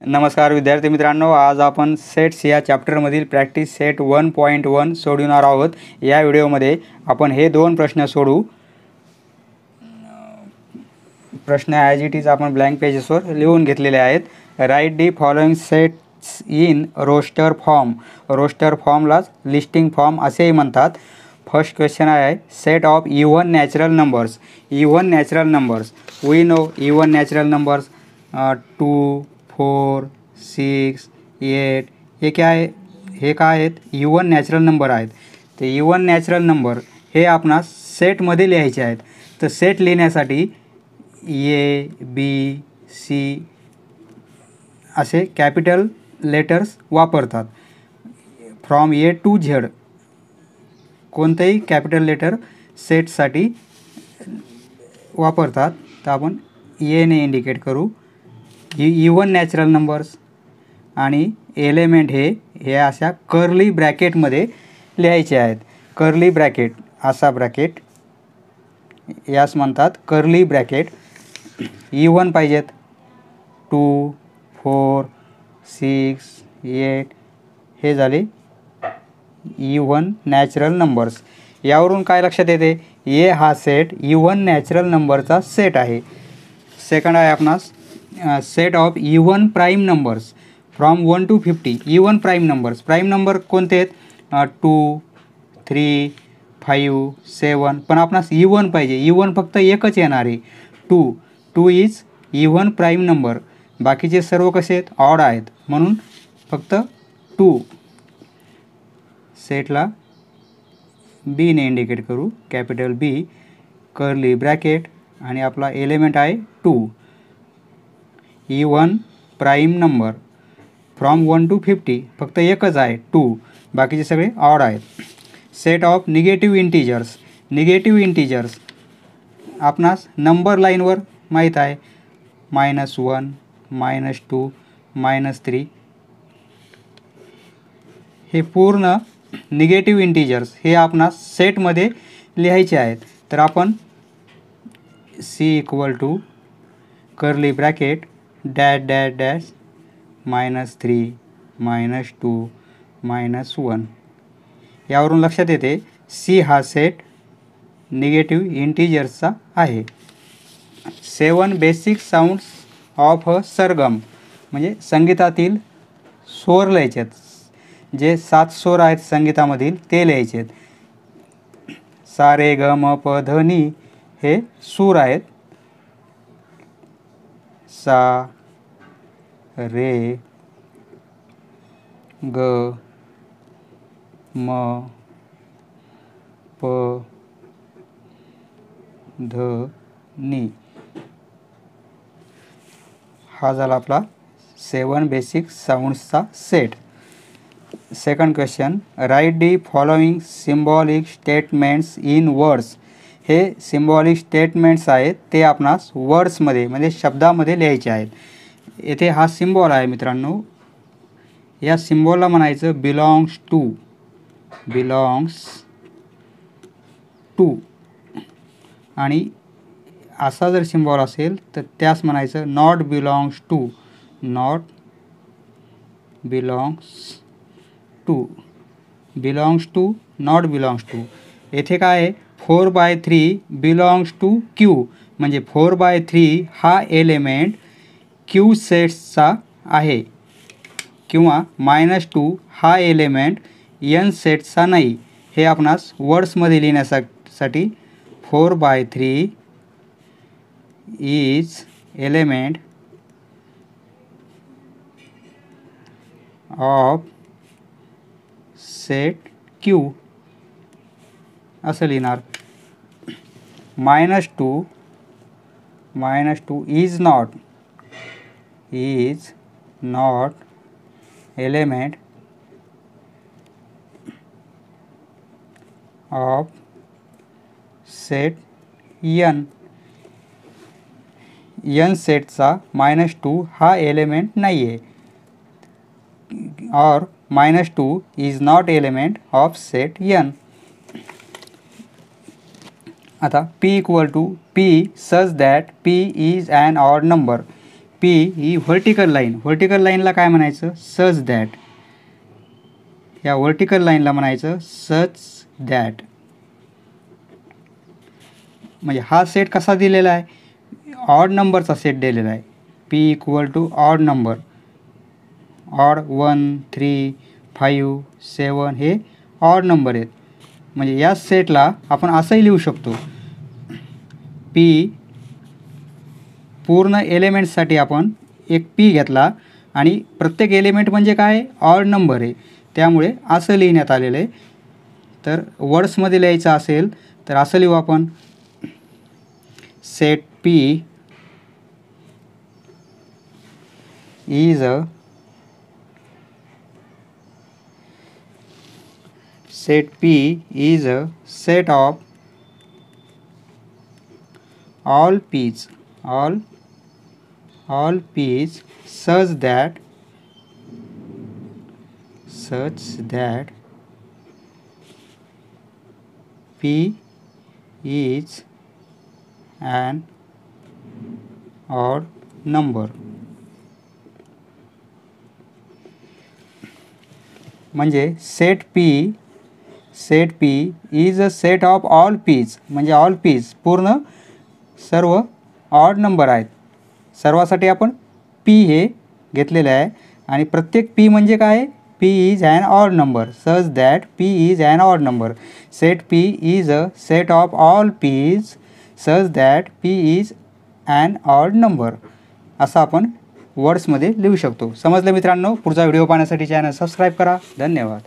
नमस्कार विद्यार्थी मित्रांनो, आज आपण सेट्स या चॅप्टरमधील प्रॅक्टिस सेट 1.1 सोडवणार आहोत। या व्हिडिओमध्ये आपण हे दोन प्रश्न सोडवू। प्रश्न ॲज इट इज आपण ब्लँक पेजेसवर लिहून घेतलेले आहेत। Write the following sets in roster form. Roster फॉर्मलाच लिस्टिंग फॉर्म असेही म्हणतात। फर्स्ट क्वेश्चन आहे set of even natural numbers. Even natural numbers we know even natural numbers 2 4 6 8 हे काय आहे? हे काय आहेत? इव्हन नॅचरल नंबर आहेत। ते इव्हन नॅचरल नंबर हे आपणास सेटमध्ये लिहायचे आहेत। तर सेट लिहिण्यासाठी ए बी सी असे कॅपिटल लेटर्स वापरतात। फ्रॉम ए टू झेड कोणतेही कॅपिटल लेटर सेटसाठी वापरतात। तर आपण एने इंडिकेट करू। इव्हन नॅचरल नंबर्स आणि एलिमेंट हे अशा कर्ली ब्रॅकेटमध्ये लिहायचे आहेत। कर्ली ब्रॅकेट असा ब्रॅकेट यास म्हणतात कर्ली ब्रॅकेट। इव्हन पाहिजेत 2 4 6 8 हे झाले इव्हन नॅचरल नंबर्स। यावरून काय लक्षात येते? ए हा सेट इव्हन नॅचरल नंबरचा सेट आहे। सेकंड आहे आपणास set of even prime numbers from 1 to 50। Even prime numbers, prime number कोणते आहेत? 2 3 5 7 पण आपणास इव्हन पाहिजे। इव्हन फक्त एकच येणार आहे 2 इज इव्हन प्राईम नंबर। बाकीचे सर्व कसे आहेत? ऑड आहेत, म्हणून फक्त 2 सेटला बी ने इंडिकेट करू। कॅपिटल बी कर्ली ब्रॅकेट आणि आपला एलिमेंट आहे 2। Even prime number from 1 to 50 फक्त एकच आहे 2, बाकीचे सगळे ऑड आहेत। Set of negative integers. Negative integers आपणास नंबर लाईनवर माहीत आहे -1 -2 -3 हे पूर्ण निगेटिव्ह इंटीजर्स हे आपणास सेटमध्ये लिहायचे आहेत। तर आपण C equal to curly bracket dash dash dash -3 -2 -1 यावरून लक्षात येते सी हा सेट निगेटिव्ह इंटीजर्सचा आहे। 7 बेसिक साऊंड्स ऑफ अ सरगम म्हणजे संगीतातील स्वर लिहायचे आहेत। जे 7 स्वर आहेत संगीतामधील ते लिहायचे आहेत। सा रे ग म प ध नी हे सूर आहेत। सा रे ग म प ध नी हा झाला आपला 7 बेसिक साऊंड्सचा सेट। Second question write the following symbolic statements in words. हे सिम्बॉलिक स्टेटमेंट्स आहेत ते आपणास वर्ड्समध्ये म्हणजे शब्दामध्ये लिहायचे आहेत। येथे हा सिम्बॉल आहे मित्रांनो, या सिम्बॉलला म्हणायचं बिलॉंग्स टू आणि असा जर सिम्बॉल असेल तर त्यास म्हणायचं not belongs to not belongs to. येथे काय आहे 4/3 बिलॉंग्स टू क्यू म्हणजे 4/3 हा एलिमेंट क्यू सेट्सचा आहे किंवा -2 हा एलिमेंट एन सेट्सचा नाही। हे आपणास वर्ड्समध्ये लिहिण्यासाठी 4/3 is element of set Q असं लिहिणार। -2 is not element of set N सेटचा -2 हा एलिमेंट नाही आहे। और -2 is not element of set N. आता P equal to P such that P is an odd number. P ही व्हर्टिकल लाईनला काय म्हणायचं, सच दॅट. या व्हर्टिकल लाईनला म्हणायचं सच दॅट. म्हणजे हा सेट कसा दिलेला आहे, ऑड नंबरचा सेट दिलेला आहे. P equal to odd number, odd 1 3 5 7 हे ऑड नंबर आहेत. म्हणजे या सेटला आपण असंही लिहू शकतो, पी पूर्ण एलिमेंट्ससाठी आपण एक पी घेतला आणि प्रत्येक एलिमेंट म्हणजे काय, ऑड नंबर आहे, त्यामुळे असं लिहिण्यात आलेलं आहे. तर वर्ड्समध्ये लिहायचं असेल तर असं लिहू आपण, set P is a set of all p's such that p is an odd number. म्हणजे set P is a set of all Ps, म्हणजे ऑल पीज पूर्ण सर्व ऑड नंबर आहेत. सर्वासाठी आपण पी हे घेतलेलं आहे आणि प्रत्येक पी म्हणजे काय, P is an odd number, such that P is an odd number. Set P is a set of all Ps such that P is an odd number. असं आपण वर्ड्समध्ये लिहू शकतो. समजलं मित्रांनो? पुढचा व्हिडिओ पाहण्यासाठी चॅनल सबस्क्राईब करा. धन्यवाद.